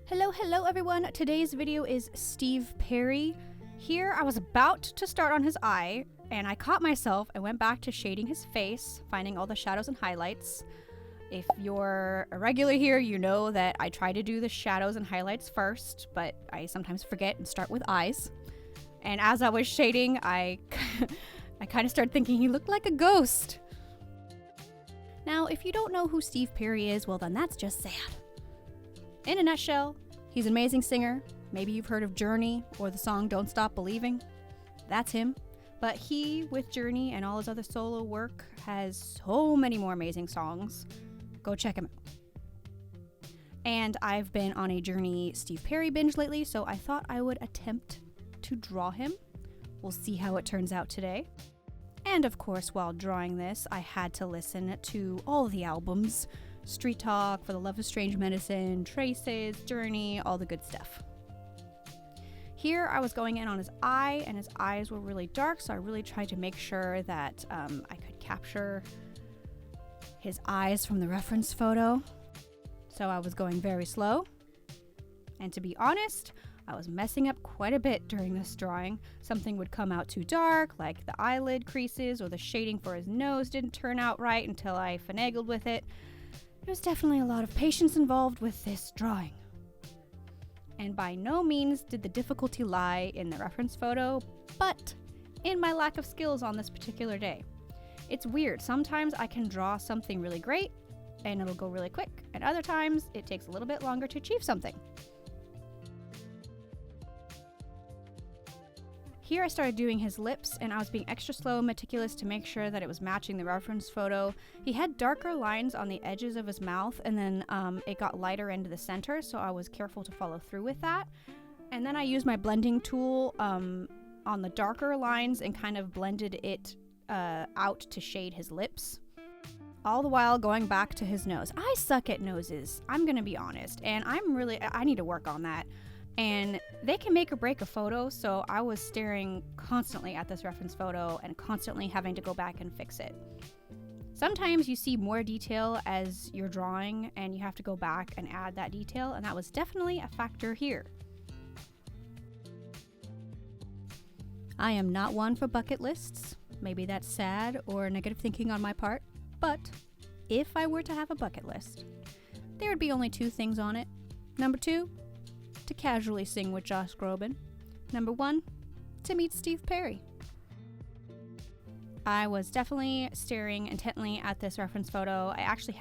Hello everyone. Today's video is Steve Perry. Here I was about to start on his eye and I caught myself and went back to shading his face, finding all the shadows and highlights. If you're a regular here, you know that I try to do the shadows and highlights first, but I sometimes forget and start with eyes. And as I was shading, I kind of started thinking he looked like a ghost. Now, if you don't know who Steve Perry is, well then that's just sad. In a nutshell, he's an amazing singer. Maybe you've heard of Journey or the song Don't Stop Believing. That's him. But he, with Journey and all his other solo work, has so many more amazing songs. Go check him out. And I've been on a Journey Steve Perry binge lately, so I thought I would attempt to draw him. We'll see how it turns out today. And of course, while drawing this, I had to listen to all the albums. Street Talk, For the Love of Strange Medicine, Traces, Journey, all the good stuff. Here I was going in on his eye, and his eyes were really dark, so I really tried to make sure that I could capture his eyes from the reference photo. So I was going very slow. And to be honest, I was messing up quite a bit during this drawing. Something would come out too dark, like the eyelid creases, or the shading for his nose didn't turn out right until I finagled with it. There's definitely a lot of patience involved with this drawing. And by no means did the difficulty lie in the reference photo, but in my lack of skills on this particular day. It's weird, sometimes I can draw something really great and it'll go really quick, and other times it takes a little bit longer to achieve something. Here I started doing his lips, and I was being extra slow and meticulous to make sure that it was matching the reference photo. He had darker lines on the edges of his mouth, and then it got lighter into the center, so I was careful to follow through with that. And then I used my blending tool on the darker lines and kind of blended it out to shade his lips. All the while going back to his nose. I suck at noses, I'm gonna be honest, and I need to work on that. And they can make or break a photo, so I was staring constantly at this reference photo and constantly having to go back and fix it. Sometimes you see more detail as you're drawing and you have to go back and add that detail, and that was definitely a factor here. I am not one for bucket lists. Maybe that's sad or negative thinking on my part, but if I were to have a bucket list, there would be only 2 things on it. Number 2, to casually sing with Josh Groban. Number 1, to meet Steve Perry. I was definitely staring intently at this reference photo. I actually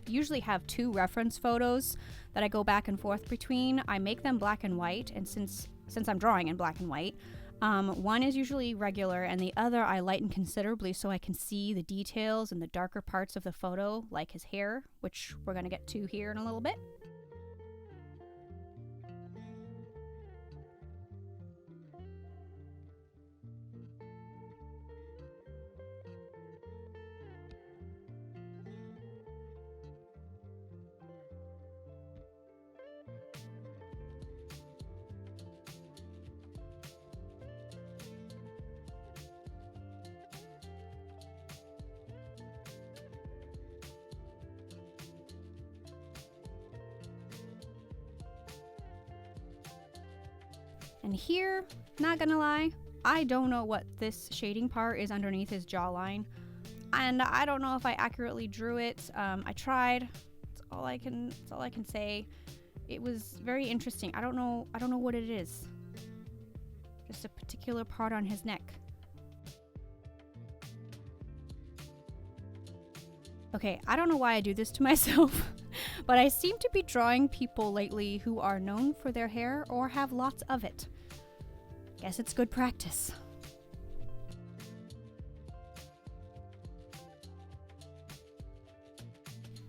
usually have 2 reference photos that I go back and forth between. I make them black and white, and since I'm drawing in black and white, one is usually regular and the other I lighten considerably so I can see the details and the darker parts of the photo, like his hair, which we're going to get to here in a little bit. And here, not gonna lie, I don't know what this shading part is underneath his jawline, and I don't know if I accurately drew it. I tried. That's all I can say. It was very interesting. I don't know what it is. Just a particular part on his neck. Okay, I don't know why I do this to myself, but I seem to be drawing people lately who are known for their hair or have lots of it. Guess it's good practice.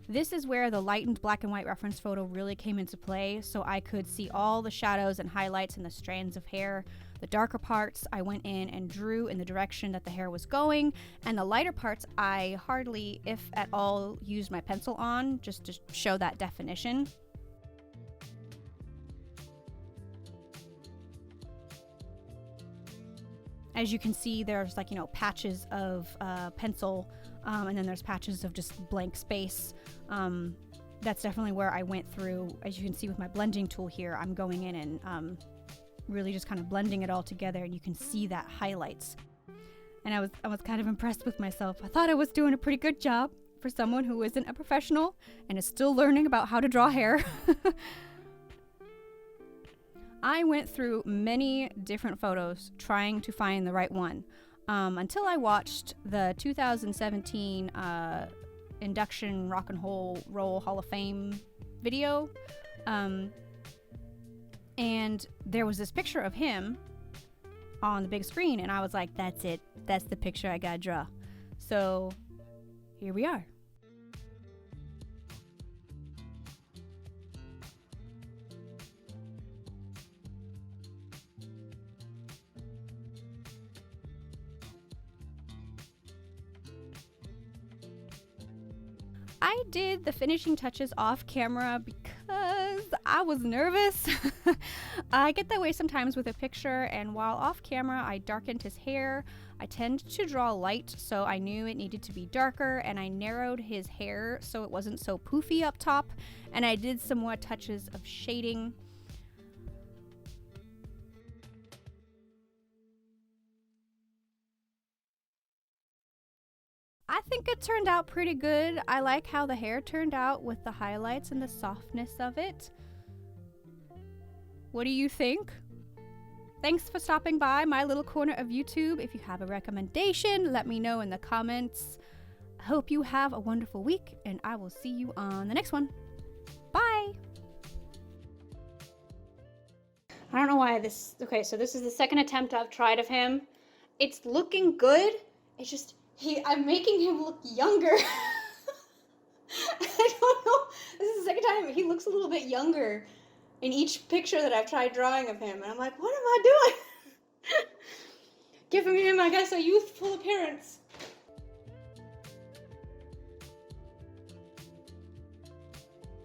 This is where the lightened black and white reference photo really came into play, so I could see all the shadows and highlights and the strands of hair. The darker parts I went in and drew in the direction that the hair was going, and the lighter parts I hardly, if at all, used my pencil on just to show that definition. As you can see, there's patches of pencil, and then there's patches of just blank space. that's definitely where I went through. As you can see with my blending tool here, I'm going in and really just kind of blending it all together, and you can see that highlights. And I was kind of impressed with myself. I thought I was doing a pretty good job for someone who isn't a professional and is still learning about how to draw hair. I went through many different photos trying to find the right one until I watched the 2017 induction Rock and Roll Hall of Fame video. And there was this picture of him on the big screen, and I was like, that's it. That's the picture I gotta draw. So here we are. I did the finishing touches off camera because I was nervous. I get that way sometimes with a picture, and while off camera I darkened his hair. I tend to draw light, so I knew it needed to be darker, and I narrowed his hair so it wasn't so poofy up top, and I did some more touches of shading. I think it turned out pretty good. I like how the hair turned out with the highlights and the softness of it. What do you think? Thanks for stopping by my little corner of YouTube. If you have a recommendation, let me know in the comments. I hope you have a wonderful week, and I will see you on the next one. Bye! I don't know why this... Okay, so this is the second attempt I've tried of him. It's looking good. It's just... I'm making him look younger. I don't know. This is the second time he looks a little bit younger in each picture that I've tried drawing of him. And I'm like, what am I doing? Giving him, I guess, a youthful appearance.